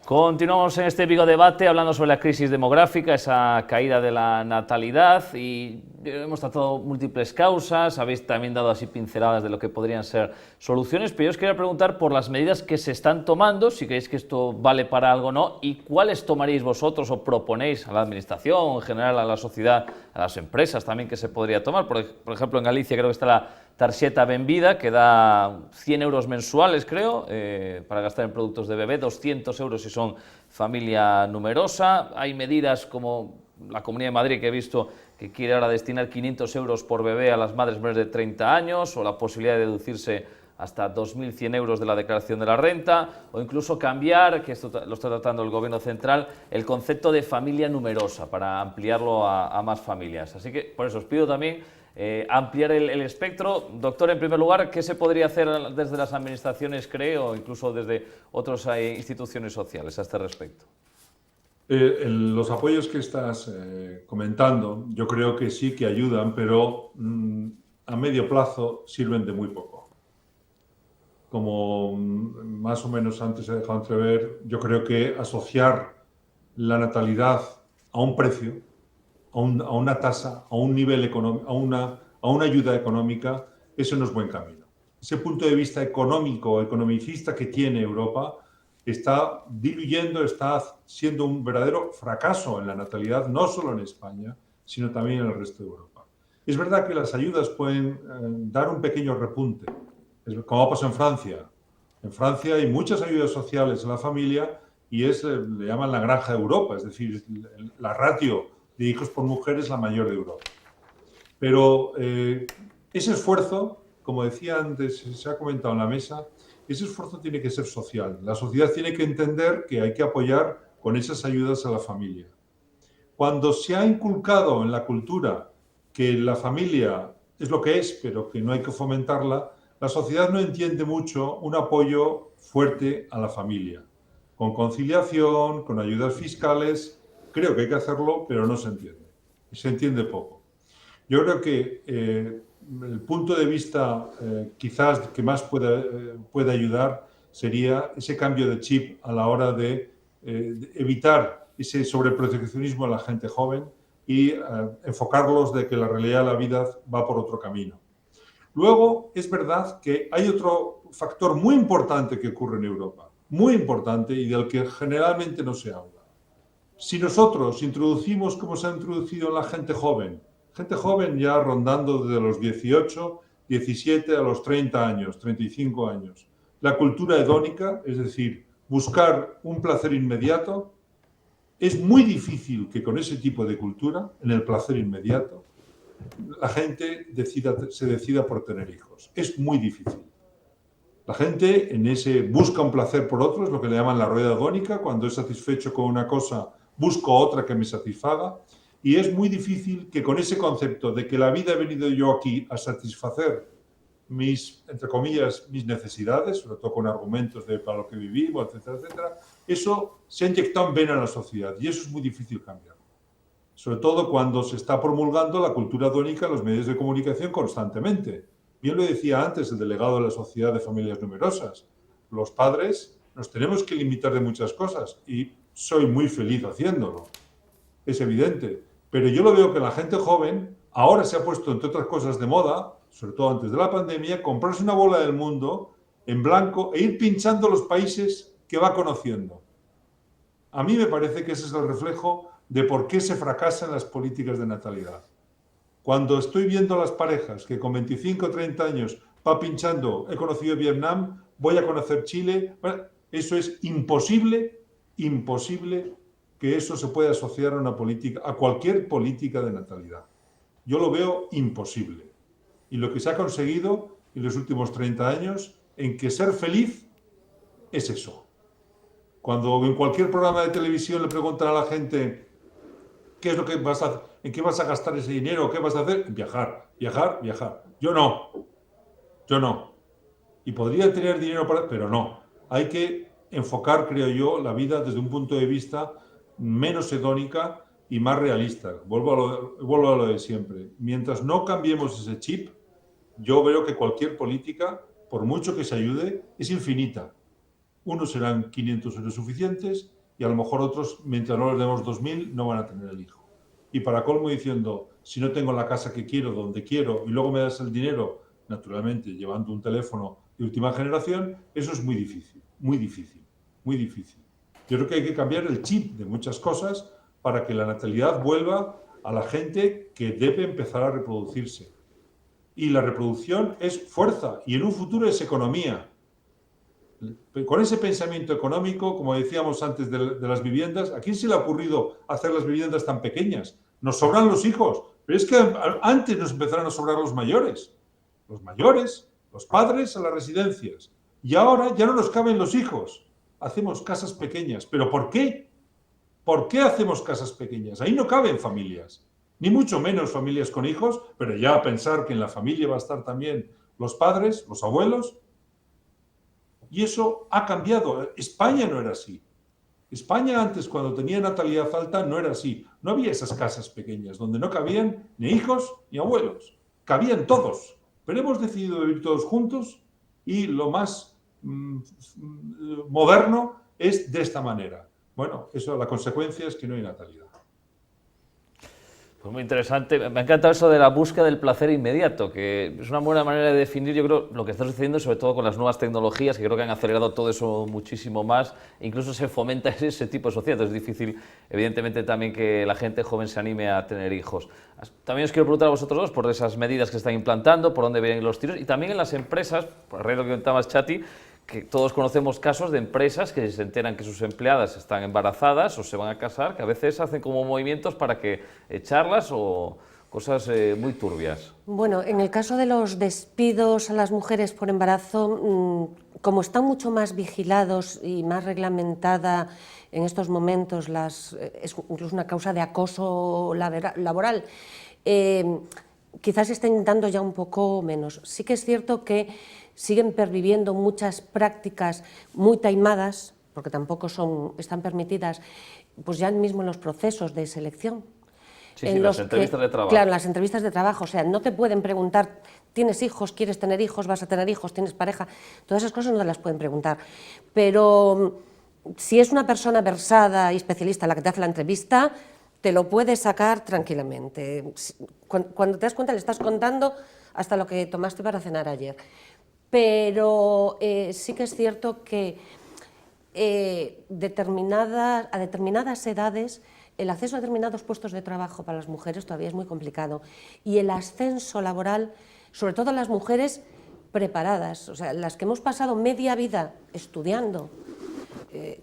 Continuamos en este Vigo Debate hablando sobre la crisis demográfica, esa caída de la natalidad, y hemos tratado múltiples causas, habéis también dado así pinceladas de lo que podrían ser soluciones, pero yo os quería preguntar por las medidas que se están tomando, si creéis que esto vale para algo o no, y cuáles tomaríais vosotros o proponéis a la administración, en general a la sociedad, a las empresas también que se podría tomar. Por ejemplo, en Galicia creo que está la Tarxeta Benvida, que da 100 euros mensuales, creo, para gastar en productos de bebé, 200 euros si son familia numerosa. Hay medidas como la Comunidad de Madrid, que he visto que quiere ahora destinar 500 euros por bebé a las madres menores de 30 años, o la posibilidad de deducirse hasta 2.100 euros de la declaración de la renta, o incluso cambiar, que esto lo está tratando el Gobierno central, el concepto de familia numerosa para ampliarlo a más familias. Así que por eso os pido también ampliar el espectro. Doctor, en primer lugar, ¿qué se podría hacer desde las administraciones, creo, o incluso desde otras instituciones sociales a este respecto? Los apoyos que estás comentando, yo creo que sí que ayudan, pero a medio plazo sirven de muy poco. Como más o menos antes he dejado entrever, yo creo que asociar la natalidad a un precio, a una tasa, a un nivel económico, a una ayuda económica, eso no es buen camino. Ese punto de vista económico, economicista que tiene Europa, está diluyendo, está siendo un verdadero fracaso en la natalidad, no solo en España, sino también en el resto de Europa. Es verdad que las ayudas pueden dar un pequeño repunte, como ha pasado en Francia. En Francia hay muchas ayudas sociales a la familia y le llaman la granja de Europa, es decir, la ratio de hijos por mujer es la mayor de Europa. Pero ese esfuerzo, como decía antes, se ha comentado en la mesa, ese esfuerzo tiene que ser social. La sociedad tiene que entender que hay que apoyar con esas ayudas a la familia. Cuando se ha inculcado en la cultura que la familia es lo que es, pero que no hay que fomentarla, la sociedad no entiende mucho un apoyo fuerte a la familia. Con conciliación, con ayudas fiscales, creo que hay que hacerlo, pero no se entiende. Se entiende poco. Yo creo que el punto de vista quizás que más puede ayudar sería ese cambio de chip a la hora de evitar ese sobreproteccionismo a la gente joven y enfocarlos de que la realidad de la vida va por otro camino. Luego, es verdad que hay otro factor muy importante que ocurre en Europa, muy importante y del que generalmente no se habla. Si nosotros introducimos, como se ha introducido en la gente joven ya rondando desde los 18, 17 a los 30 años, 35 años, la cultura hedónica, es decir, buscar un placer inmediato, es muy difícil que con ese tipo de cultura, en el placer inmediato, la gente se decida por tener hijos. Es muy difícil. La gente busca un placer por otro, es lo que le llaman la rueda hedónica. Cuando es satisfecho con una cosa, busco otra que me satisfaga. Y es muy difícil que con ese concepto de que la vida he venido yo aquí a satisfacer entre comillas, mis necesidades, sobre todo con argumentos de para lo que vivimos, etcétera, etcétera, eso se ha inyectado en vena a la sociedad y eso es muy difícil cambiar. Sobre todo cuando se está promulgando la cultura hedónica en los medios de comunicación constantemente. Bien lo decía antes el delegado de la Sociedad de Familias Numerosas. Los padres nos tenemos que limitar de muchas cosas y soy muy feliz haciéndolo. Es evidente. Pero yo lo veo que la gente joven ahora se ha puesto, entre otras cosas, de moda, sobre todo antes de la pandemia, comprarse una bola del mundo en blanco e ir pinchando los países que va conociendo. A mí me parece que ese es el reflejo de por qué se fracasan las políticas de natalidad. Cuando estoy viendo a las parejas que con 25 o 30 años va pinchando, he conocido Vietnam, voy a conocer Chile, eso es imposible que eso se pueda asociar a cualquier política de natalidad. Yo lo veo imposible. Y lo que se ha conseguido en los últimos 30 años, en que ser feliz es eso. Cuando en cualquier programa de televisión le preguntan a la gente ¿qué es lo que vas a hacer? ¿En qué vas a gastar ese dinero? ¿Qué vas a hacer? Viajar, viajar, viajar. Yo no. Y podría tener dinero pero no. Hay que enfocar, creo yo, la vida desde un punto de vista menos hedónica y más realista. Vuelvo a lo de siempre. Mientras no cambiemos ese chip, yo veo que cualquier política, por mucho que se ayude, es infinita. Unos serán 500 euros suficientes y a lo mejor otros, mientras no les demos 2.000, no van a tener el hijo. Y para colmo diciendo, si no tengo la casa que quiero, donde quiero, y luego me das el dinero, naturalmente llevando un teléfono de última generación, eso es muy difícil, muy difícil, muy difícil. Yo creo que hay que cambiar el chip de muchas cosas para que la natalidad vuelva a la gente que debe empezar a reproducirse. Y la reproducción es fuerza y en un futuro es economía. Con ese pensamiento económico, como decíamos antes de las viviendas, ¿a quién se le ha ocurrido hacer las viviendas tan pequeñas? Nos sobran los hijos, pero es que antes nos empezaron a sobrar los mayores, los padres a las residencias. Y ahora ya no nos caben los hijos. Hacemos casas pequeñas. ¿Pero por qué? ¿Por qué hacemos casas pequeñas? Ahí no caben familias, ni mucho menos familias con hijos, pero ya a pensar que en la familia va a estar también los padres, los abuelos. Y eso ha cambiado. España no era así. España antes, cuando tenía natalidad alta, no era así. No había esas casas pequeñas donde no cabían ni hijos ni abuelos. Cabían todos. Pero hemos decidido vivir todos juntos y lo más moderno es de esta manera. Bueno, eso, la consecuencia es que no hay natalidad. Pues muy interesante. Me ha encantado eso de la búsqueda del placer inmediato, que es una buena manera de definir, yo creo, lo que está sucediendo, sobre todo con las nuevas tecnologías, que creo que han acelerado todo eso muchísimo más. Incluso se fomenta ese tipo de sociedad. Es difícil, evidentemente, también que la gente joven se anime a tener hijos. También os quiero preguntar a vosotros dos por esas medidas que se están implantando, por dónde vienen los tiros, y también en las empresas, por lo que comentabas, Chati, que todos conocemos casos de empresas que se enteran que sus empleadas están embarazadas o se van a casar, que a veces hacen como movimientos para que echarlas o cosas muy turbias. Bueno, en el caso de los despidos a las mujeres por embarazo, como están mucho más vigilados y más reglamentada en estos momentos, es incluso una causa de acoso laboral, quizás estén dando ya un poco menos. Sí que es cierto que siguen perviviendo muchas prácticas muy taimadas, porque tampoco están permitidas, pues ya mismo en los procesos de selección. Sí, en las entrevistas de trabajo. Claro, las entrevistas de trabajo, o sea, no te pueden preguntar, ¿tienes hijos? ¿Quieres tener hijos? ¿Vas a tener hijos? ¿Tienes pareja? Todas esas cosas no te las pueden preguntar. Pero si es una persona versada y especialista la que te hace la entrevista, te lo puedes sacar tranquilamente. Cuando te das cuenta le estás contando hasta lo que tomaste para cenar ayer. Pero sí que es cierto que a determinadas edades el acceso a determinados puestos de trabajo para las mujeres todavía es muy complicado y el ascenso laboral, sobre todo las mujeres preparadas, o sea, las que hemos pasado media vida estudiando,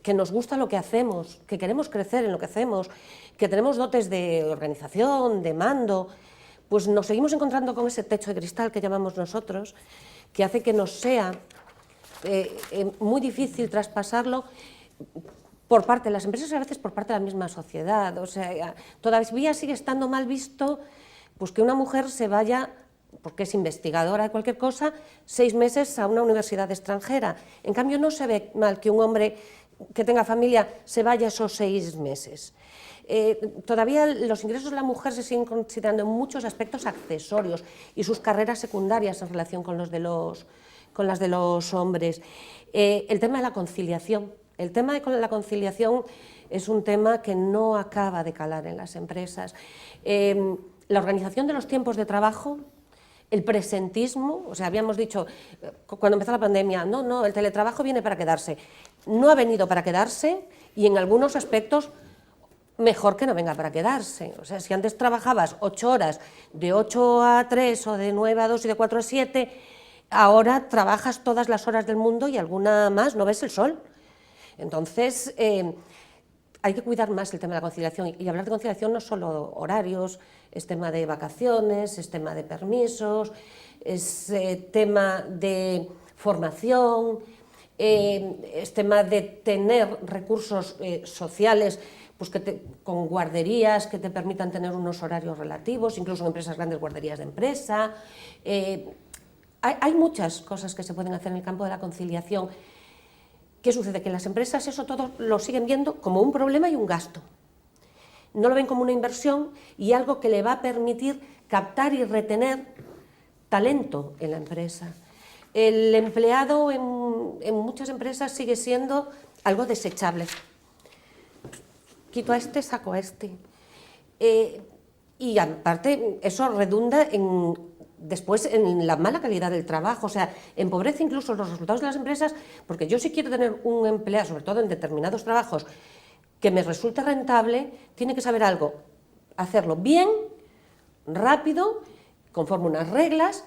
que nos gusta lo que hacemos, que queremos crecer en lo que hacemos, que tenemos dotes de organización, de mando, pues nos seguimos encontrando con ese techo de cristal que llamamos nosotros, que hace que nos sea muy difícil traspasarlo por parte de las empresas y a veces por parte de la misma sociedad. O sea, todavía sigue estando mal visto pues, que una mujer se vaya, porque es investigadora de cualquier cosa, 6 meses a una universidad extranjera. En cambio, no se ve mal que un hombre que tenga familia se vaya esos 6 meses. Todavía los ingresos de la mujer se siguen considerando en muchos aspectos accesorios y sus carreras secundarias en relación con las de los hombres. El tema de la conciliación. El tema de la conciliación es un tema que no acaba de calar en las empresas. La organización de los tiempos de trabajo, el presentismo, o sea, habíamos dicho cuando empezó la pandemia, no, el teletrabajo viene para quedarse. No ha venido para quedarse y en algunos aspectos mejor que no venga para quedarse. O sea, si antes trabajabas 8 horas, de 8 a 3 o de 9 a 2 y de 4 a 7, ahora trabajas todas las horas del mundo y alguna más, no ves el sol. Entonces, hay que cuidar más el tema de la conciliación. Y hablar de conciliación no es solo horarios, es tema de vacaciones, es tema de permisos, es tema de formación, es tema de tener recursos sociales pues con guarderías que te permitan tener unos horarios relativos, incluso en empresas grandes, guarderías de empresa. Hay muchas cosas que se pueden hacer en el campo de la conciliación. ¿Qué sucede? Que las empresas eso todo lo siguen viendo como un problema y un gasto. No lo ven como una inversión y algo que le va a permitir captar y retener talento en la empresa. El empleado en muchas empresas sigue siendo algo desechable. quito a este, saco a este. Y aparte, eso redunda después en la mala calidad del trabajo, o sea, empobrece incluso los resultados de las empresas, porque yo si quiero tener un empleado, sobre todo en determinados trabajos, que me resulte rentable, tiene que saber algo, hacerlo bien, rápido, conforme unas reglas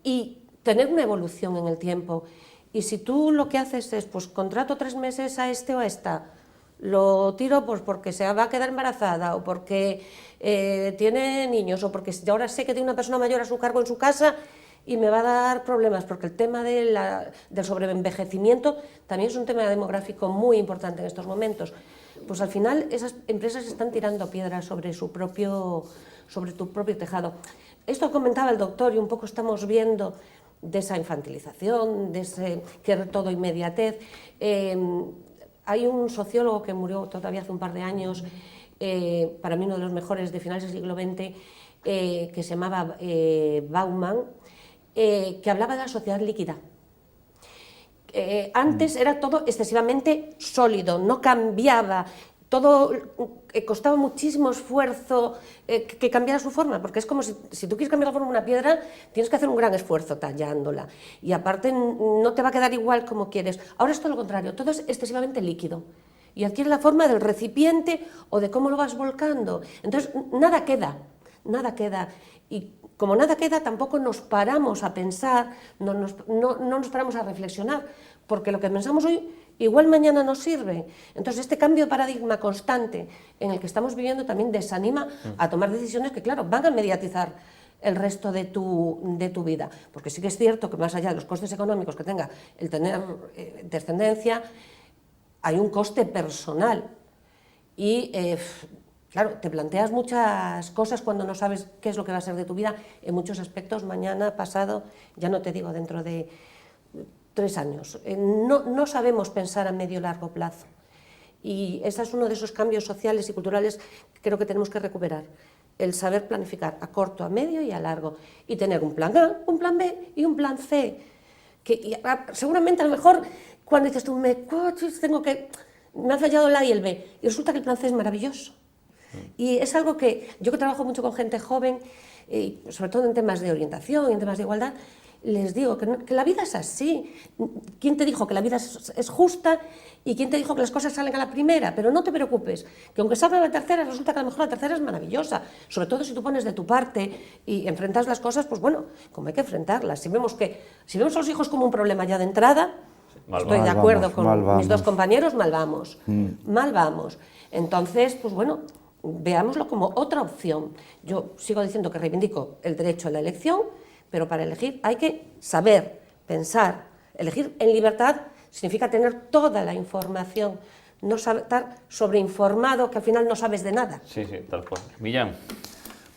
y tener una evolución en el tiempo. Y si tú lo que haces es, pues contrato 3 meses a este o a esta, lo tiro pues porque se va a quedar embarazada o porque tiene niños o porque ahora sé que tiene una persona mayor a su cargo en su casa y me va a dar problemas, porque el tema del sobreenvejecimiento también es un tema demográfico muy importante en estos momentos. Pues al final esas empresas están tirando piedras sobre tu propio tejado. Esto comentaba el doctor y un poco estamos viendo de esa infantilización, de ese que todo inmediatez. Hay un sociólogo que murió todavía hace un par de años, para mí uno de los mejores de finales del siglo XX, que se llamaba Bauman, que hablaba de la sociedad líquida. Antes era todo excesivamente sólido, no cambiaba, todo costaba muchísimo esfuerzo que cambiara su forma, porque es como si tú quieres cambiar la forma de una piedra, tienes que hacer un gran esfuerzo tallándola, y aparte no te va a quedar igual como quieres. Ahora es todo lo contrario, todo es excesivamente líquido, y adquiere la forma del recipiente o de cómo lo vas volcando. Entonces, nada queda, y como nada queda, tampoco nos paramos a pensar, no nos paramos a reflexionar, porque lo que pensamos hoy igual mañana nos sirve. Entonces este cambio de paradigma constante en el que estamos viviendo también desanima a tomar decisiones que, claro, van a mediatizar el resto de tu vida. Porque sí que es cierto que más allá de los costes económicos que tenga el tener descendencia, hay un coste personal y claro, te planteas muchas cosas cuando no sabes qué es lo que va a ser de tu vida en muchos aspectos, mañana, pasado, ya no te digo dentro de 3 años. No sabemos pensar a medio y largo plazo. Y ese es uno de esos cambios sociales y culturales que creo que tenemos que recuperar. El saber planificar a corto, a medio y a largo. Y tener un plan A, un plan B y un plan C. Seguramente a lo mejor cuando dices tú, me ha fallado el A y el B. Y resulta que el plan C es maravilloso. Y es algo que yo, que trabajo mucho con gente joven, sobre todo en temas de orientación y en temas de igualdad, les digo que la vida es así. ¿Quién te dijo que la vida es justa y quién te dijo que las cosas salen a la primera? Pero no te preocupes, que aunque salga a la tercera, resulta que a lo mejor la tercera es maravillosa, sobre todo si tú pones de tu parte y enfrentas las cosas, pues bueno, como hay que enfrentarlas. Si vemos a los hijos como un problema ya de entrada, estoy de acuerdo con mis 2 compañeros, mal vamos. Entonces, pues bueno, veámoslo como otra opción. Yo sigo diciendo que reivindico el derecho a la elección, pero para elegir hay que saber, pensar. Elegir en libertad significa tener toda la información, no estar sobreinformado, que al final no sabes de nada. Sí, tal cual. Millán.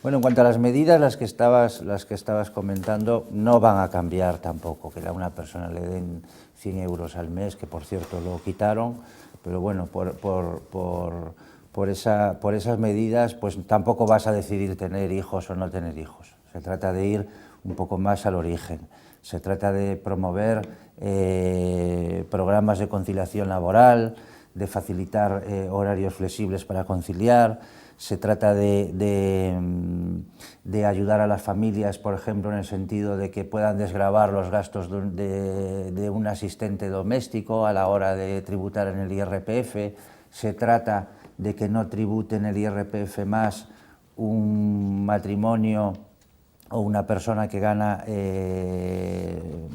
Bueno, en cuanto a las medidas, las que estabas comentando, no van a cambiar tampoco, que a una persona le den 100 euros al mes, que por cierto lo quitaron, pero bueno, por esas medidas, pues tampoco vas a decidir tener hijos o no tener hijos. Se trata de ir un poco más al origen. Se trata de promover programas de conciliación laboral, de facilitar horarios flexibles para conciliar. Se trata de ayudar a las familias, por ejemplo, en el sentido de que puedan desgravar los gastos de un asistente doméstico a la hora de tributar en el IRPF. Se trata de que no tributen el IRPF más un matrimonio o una persona que gana en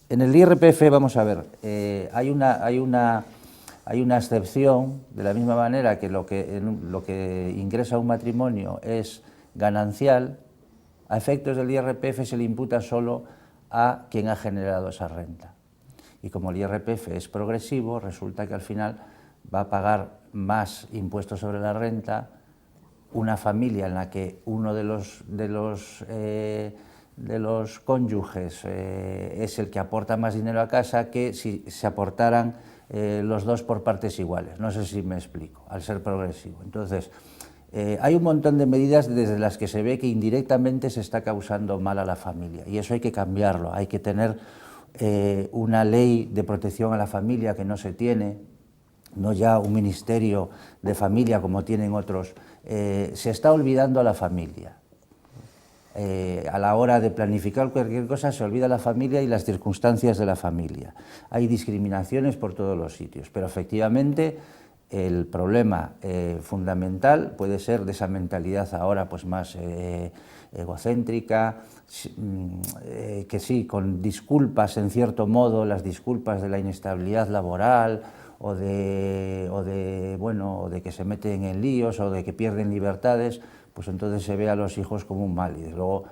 el IRPF. Vamos a ver, hay una excepción, de la misma manera que lo que ingresa un matrimonio es ganancial, a efectos del IRPF se le imputa solo a quien ha generado esa renta. Y como el IRPF es progresivo, resulta que al final va a pagar más impuestos sobre la renta una familia en la que uno de los cónyuges es el que aporta más dinero a casa que si se aportaran los 2 por partes iguales. No sé si me explico, al ser progresivo. Entonces, hay un montón de medidas desde las que se ve que indirectamente se está causando mal a la familia, y eso hay que cambiarlo. Hay que tener una ley de protección a la familia que no se tiene, no ya un ministerio de familia como tienen otros, se está olvidando a la familia. A la hora de planificar cualquier cosa se olvida la familia y las circunstancias de la familia. Hay discriminaciones por todos los sitios, pero efectivamente el problema fundamental puede ser de esa mentalidad ahora pues más egocéntrica, que sí, con disculpas en cierto modo, las disculpas de la inestabilidad laboral o de que se meten en líos o de que pierden libertades, pues entonces se ve a los hijos como un mal. Y desde luego,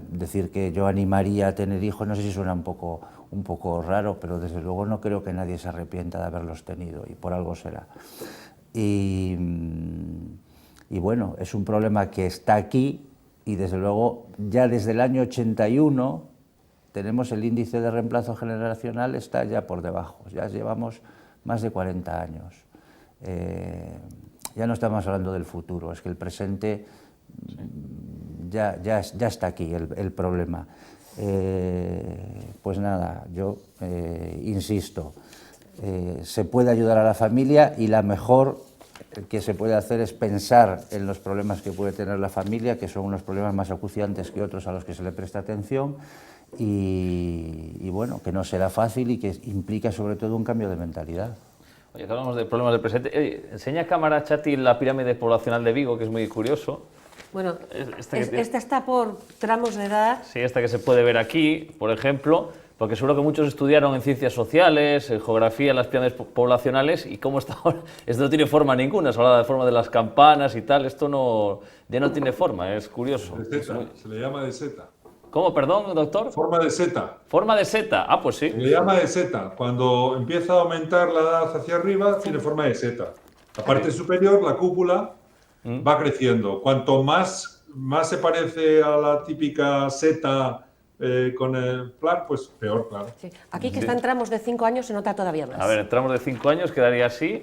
decir que yo animaría a tener hijos, no sé si suena un poco raro, pero desde luego no creo que nadie se arrepienta de haberlos tenido, y por algo será. Y bueno, es un problema que está aquí, y desde luego ya desde el año 81 tenemos el índice de reemplazo generacional, está ya por debajo, ya llevamos más de 40 años. Ya no estamos hablando del futuro, es que el presente ya está aquí el problema. Pues nada, yo insisto, se puede ayudar a la familia, y la mejor que se puede hacer es pensar en los problemas que puede tener la familia, que son unos problemas más acuciantes que otros a los que se le presta atención, y bueno, que no será fácil y que implica sobre todo un cambio de mentalidad. Oye, que hablamos de problemas del presente. Enseña cámara, Chati, la pirámide poblacional de Vigo, que es muy curioso. Bueno, Esta está por tramos de edad. Sí, esta que se puede ver aquí, por ejemplo, porque seguro que muchos estudiaron en ciencias sociales, en geografía, las pirámides poblacionales, y cómo está ahora. Esto no tiene forma ninguna, se habla de forma de las campanas y tal, esto ya no tiene forma, es curioso. Se le llama de seta. ¿Cómo, perdón, doctor? Forma de seta. Forma de seta, pues sí. Se le llama de seta. Cuando empieza a aumentar la edad hacia arriba, tiene forma de seta. La parte superior, la cúpula, va creciendo. Cuanto más se parece a la típica seta con el plan, pues peor, claro. Sí. Aquí que está en tramos de 5 años se nota todavía más. A ver, en tramos de 5 años quedaría así.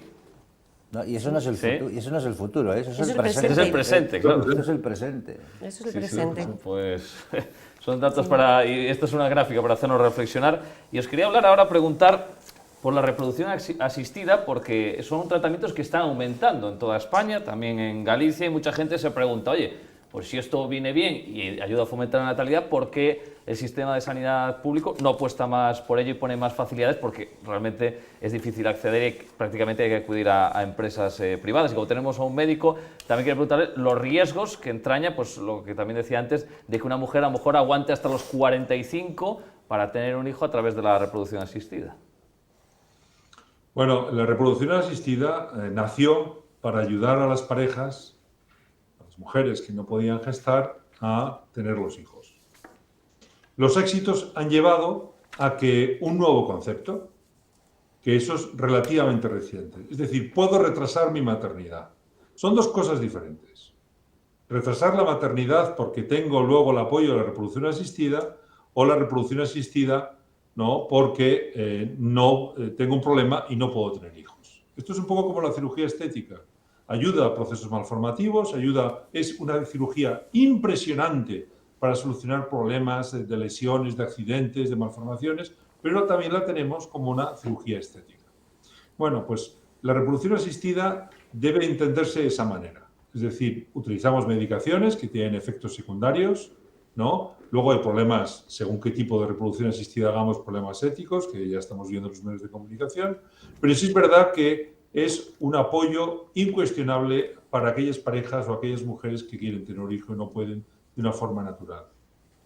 No, y eso no es el futuro, y eso no es el futuro, eso es el presente. Eso es el presente, claro. Eso es el presente. Eso es el presente. Sí, pues son datos y esto es una gráfica para hacernos reflexionar. Y os quería hablar ahora, preguntar por la reproducción asistida, porque son tratamientos que están aumentando en toda España, también en Galicia, y mucha gente se pregunta, oye, pues si esto viene bien y ayuda a fomentar la natalidad, ¿por qué el sistema de sanidad público no apuesta más por ello y pone más facilidades? Porque realmente es difícil acceder y prácticamente hay que acudir a empresas privadas. Y como tenemos a un médico, también quiero preguntarle los riesgos que entraña, pues lo que también decía antes, de que una mujer a lo mejor aguante hasta los 45 para tener un hijo a través de la reproducción asistida. Bueno, la reproducción asistida nació para ayudar a las parejas, a las mujeres que no podían gestar, a tener los hijos. Los éxitos han llevado a que un nuevo concepto, que eso es relativamente reciente, es decir, puedo retrasar mi maternidad. Son dos cosas diferentes. Retrasar la maternidad porque tengo luego el apoyo de la reproducción asistida, o la reproducción asistida no porque tengo un problema y no puedo tener hijos. Esto es un poco como la cirugía estética. Ayuda a procesos malformativos, es una cirugía impresionante para solucionar problemas de lesiones, de accidentes, de malformaciones, pero también la tenemos como una cirugía estética. Bueno, pues la reproducción asistida debe entenderse de esa manera. Es decir, utilizamos medicaciones que tienen efectos secundarios, ¿no? Luego hay problemas, según qué tipo de reproducción asistida hagamos, problemas éticos, que ya estamos viendo en los medios de comunicación, pero sí es verdad que es un apoyo incuestionable para aquellas parejas o aquellas mujeres que quieren tener un hijo y no pueden de una forma natural.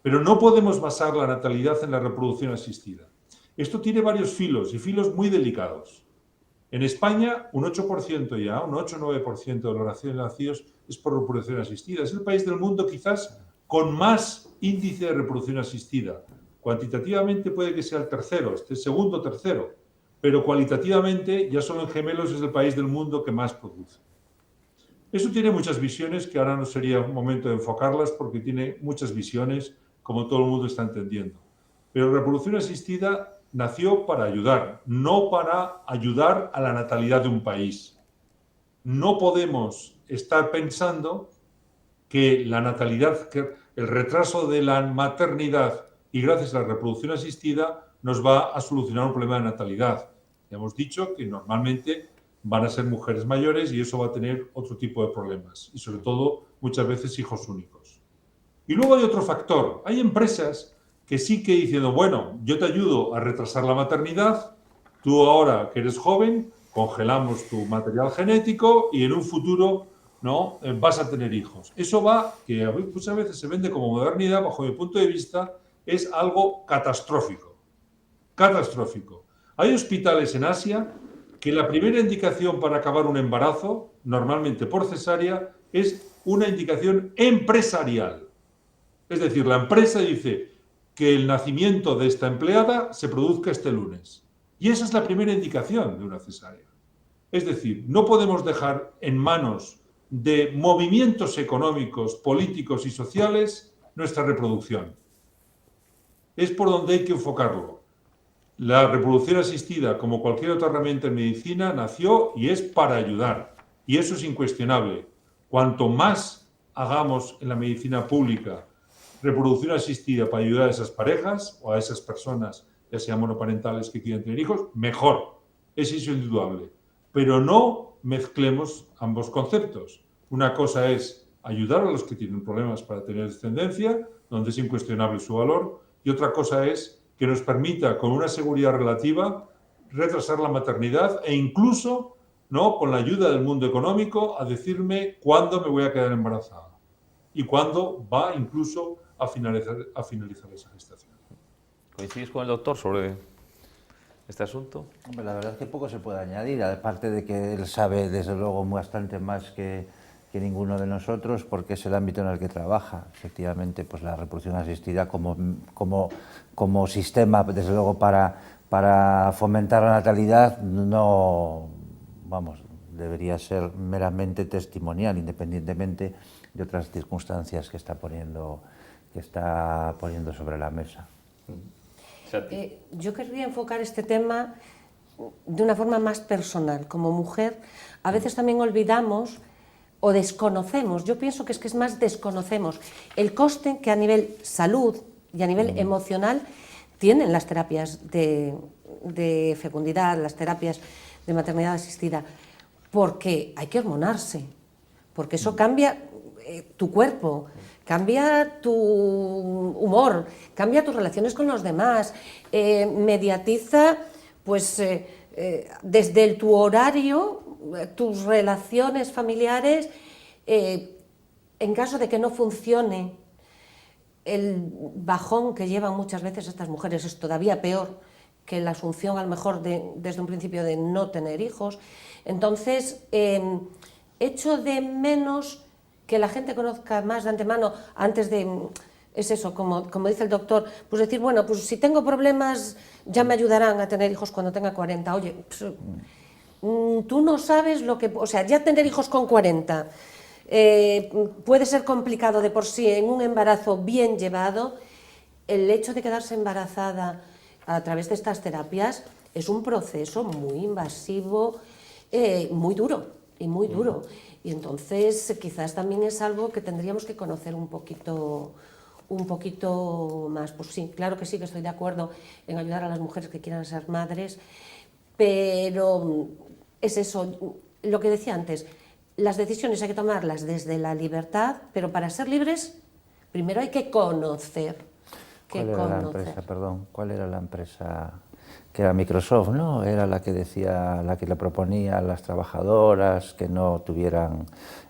Pero no podemos basar la natalidad en la reproducción asistida. Esto tiene varios filos y filos muy delicados. En España, un 8% ya, un 8-9% de los recién nacidos es por reproducción asistida. Es el país del mundo quizás con más índice de reproducción asistida. Cuantitativamente puede que sea el tercero, segundo o tercero, pero cualitativamente ya solo en gemelos es el país del mundo que más produce. Eso tiene muchas visiones que ahora no sería un momento de enfocarlas porque tiene muchas visiones, como todo el mundo está entendiendo. Pero reproducción asistida nació para ayudar, no para ayudar a la natalidad de un país. No podemos estar pensando que la natalidad, que el retraso de la maternidad y gracias a la reproducción asistida nos va a solucionar un problema de natalidad. Ya hemos dicho que normalmente van a ser mujeres mayores y eso va a tener otro tipo de problemas y sobre todo muchas veces hijos únicos. Y luego hay otro factor. Hay empresas que sí que diciendo, bueno, yo te ayudo a retrasar la maternidad, tú ahora que eres joven, congelamos tu material genético y en un futuro no vas a tener hijos. Eso va, que muchas veces se vende como modernidad, bajo mi punto de vista, es algo catastrófico. Catastrófico. Hay hospitales en Asia que la primera indicación para acabar un embarazo, normalmente por cesárea, es una indicación empresarial. Es decir, la empresa dice que el nacimiento de esta empleada se produzca este lunes. Y esa es la primera indicación de una cesárea. Es decir, no podemos dejar en manos de movimientos económicos, políticos y sociales nuestra reproducción. Es por donde hay que enfocarlo. La reproducción asistida, como cualquier otra herramienta en medicina, nació y es para ayudar. Y eso es incuestionable. Cuanto más hagamos en la medicina pública reproducción asistida para ayudar a esas parejas o a esas personas, ya sean monoparentales que quieren tener hijos, mejor. Es eso indudable. Pero no mezclemos ambos conceptos. Una cosa es ayudar a los que tienen problemas para tener descendencia, donde es incuestionable su valor, y otra cosa es que nos permita, con una seguridad relativa, retrasar la maternidad e incluso, ¿no?, con la ayuda del mundo económico, a decirme cuándo me voy a quedar embarazada y cuándo va incluso a finalizar esa gestación. ¿Coincides con el doctor sobre este asunto? Hombre, la verdad es que poco se puede añadir, aparte de que él sabe desde luego bastante más que ninguno de nosotros, porque es el ámbito en el que trabaja. Efectivamente, pues la reproducción asistida como sistema, desde luego, para fomentar la natalidad, no, vamos, debería ser meramente testimonial, independientemente de otras circunstancias que está poniendo sobre la mesa. Yo querría enfocar este tema de una forma más personal. Como mujer, a veces también olvidamos o desconocemos, yo pienso que es más desconocemos el coste que a nivel salud y a nivel emocional tienen las terapias de fecundidad, las terapias de maternidad asistida, porque hay que hormonarse, porque eso cambia tu cuerpo, cambia tu humor, cambia tus relaciones con los demás, mediatiza pues desde tu horario, tus relaciones familiares, en caso de que no funcione, el bajón que llevan muchas veces estas mujeres es todavía peor que la asunción a lo mejor desde un principio de no tener hijos. Entonces, echo de menos que la gente conozca más de antemano antes de... Es eso, como dice el doctor, pues decir, bueno, pues si tengo problemas ya me ayudarán a tener hijos cuando tenga 40. Oye, pues, tú no sabes lo que... O sea, ya tener hijos con 40 puede ser complicado de por sí en un embarazo bien llevado. El hecho de quedarse embarazada a través de estas terapias es un proceso muy invasivo, muy duro y muy duro. Y entonces quizás también es algo que tendríamos que conocer un poquito más. Pues sí, claro que sí, que estoy de acuerdo en ayudar a las mujeres que quieran ser madres, pero es eso, lo que decía antes, las decisiones hay que tomarlas desde la libertad, pero para ser libres primero hay que conocer. ¿Cuál era la empresa? Que era Microsoft, ¿no? Era la que decía, la que le proponía a las trabajadoras que no tuvieran,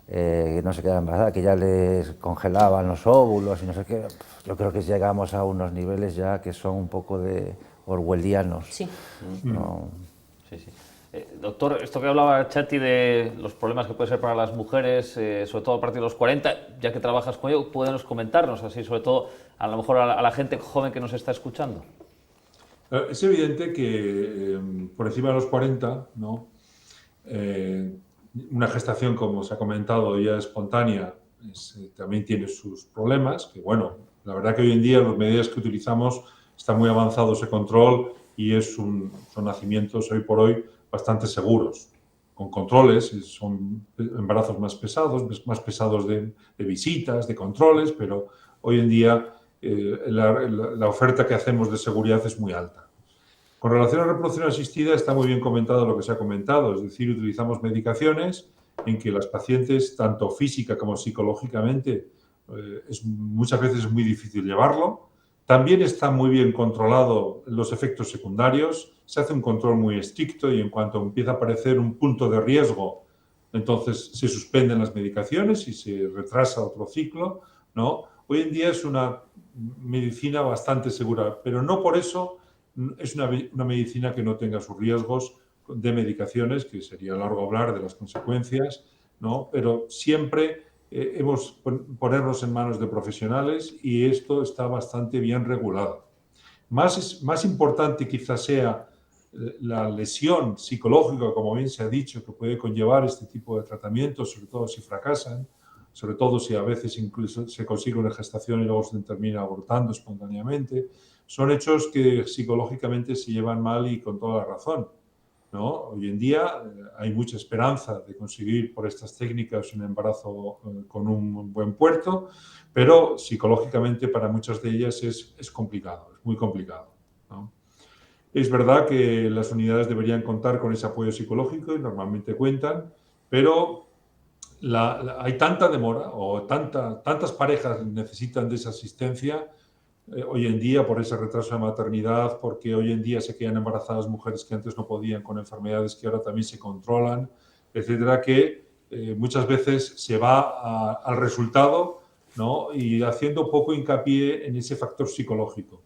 que no se quedaran embarazadas, que ya les congelaban los óvulos y no sé qué. Yo creo que llegamos a unos niveles ya que son un poco de orwellianos. Sí. ¿No? Sí, sí. Doctor, esto que hablaba Chati de los problemas que puede ser para las mujeres, sobre todo a partir de los 40, ya que trabajas con ello, ¿puedes comentarnos así, sobre todo a lo mejor a la gente joven que nos está escuchando? Es evidente que por encima de los 40, ¿no? Una gestación, como se ha comentado, ya espontánea, también tiene sus problemas, que bueno, la verdad que hoy en día las medidas que utilizamos está muy avanzado ese control y son nacimientos hoy por hoy bastante seguros, con controles, son embarazos más pesados de visitas, de controles, pero hoy en día la oferta que hacemos de seguridad es muy alta. Con relación a la reproducción asistida, está muy bien comentado lo que se ha comentado, es decir, utilizamos medicaciones en que las pacientes, tanto física como psicológicamente, muchas veces es muy difícil llevarlo. También está muy bien controlado los efectos secundarios, se hace un control muy estricto y en cuanto empieza a aparecer un punto de riesgo, entonces se suspenden las medicaciones y se retrasa otro ciclo, ¿no? Hoy en día es una medicina bastante segura, pero no por eso es una medicina que no tenga sus riesgos de medicaciones, que sería largo hablar de las consecuencias, ¿no? Pero siempre hemos ponernos en manos de profesionales y esto está bastante bien regulado. Más importante quizás sea la lesión psicológica, como bien se ha dicho, que puede conllevar este tipo de tratamientos, sobre todo si fracasan, sobre todo si a veces incluso se consigue una gestación y luego se termina abortando espontáneamente. Son hechos que psicológicamente se llevan mal y con toda la razón, ¿no? Hoy en día hay mucha esperanza de conseguir por estas técnicas un embarazo con un buen puerto, pero psicológicamente para muchas de ellas es complicado, es muy complicado, ¿no? Es verdad que las unidades deberían contar con ese apoyo psicológico y normalmente cuentan, pero hay tanta demora o tantas parejas necesitan de esa asistencia hoy en día por ese retraso de maternidad, porque hoy en día se quedan embarazadas mujeres que antes no podían con enfermedades que ahora también se controlan, etcétera, que muchas veces se va al resultado, ¿no? Y haciendo poco hincapié en ese factor psicológico.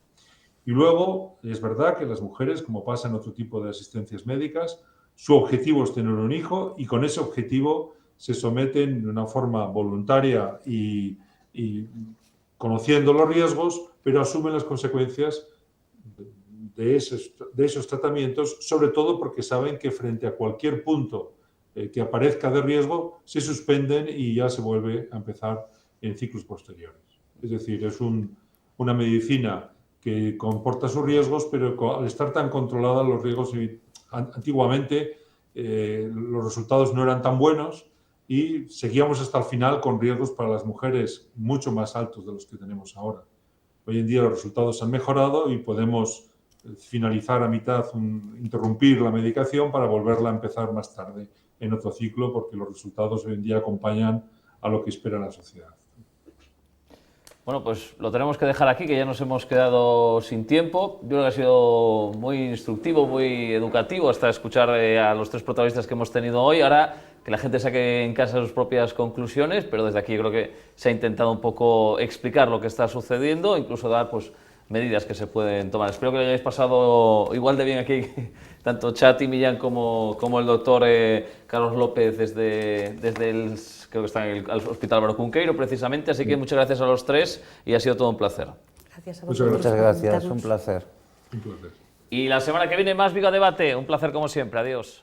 Y luego, es verdad que las mujeres, como pasa en otro tipo de asistencias médicas, su objetivo es tener un hijo y con ese objetivo se someten de una forma voluntaria y conociendo los riesgos, pero asumen las consecuencias de esos tratamientos, sobre todo porque saben que frente a cualquier punto que aparezca de riesgo, se suspenden y ya se vuelve a empezar en ciclos posteriores. Es decir, es una medicina que comporta sus riesgos, pero al estar tan controlada, los riesgos antiguamente los resultados no eran tan buenos y seguíamos hasta el final con riesgos para las mujeres mucho más altos de los que tenemos ahora. Hoy en día los resultados han mejorado y podemos finalizar a mitad, interrumpir la medicación para volverla a empezar más tarde en otro ciclo, porque los resultados hoy en día acompañan a lo que espera la sociedad. Bueno, pues lo tenemos que dejar aquí, que ya nos hemos quedado sin tiempo. Yo creo que ha sido muy instructivo, muy educativo hasta escuchar a los tres protagonistas que hemos tenido hoy. Ahora que la gente saque en casa sus propias conclusiones, pero desde aquí yo creo que se ha intentado un poco explicar lo que está sucediendo, incluso dar pues medidas que se pueden tomar. Espero que lo hayáis pasado igual de bien aquí, tanto Chati Millán como el doctor Carlos López desde el, creo que está en el Hospital Álvaro Cunqueiro precisamente, así que muchas gracias a los tres y ha sido todo un placer. Gracias a vosotros. Muchas gracias, un placer. Un placer. Y la semana que viene más Vigo Debate, un placer como siempre, adiós.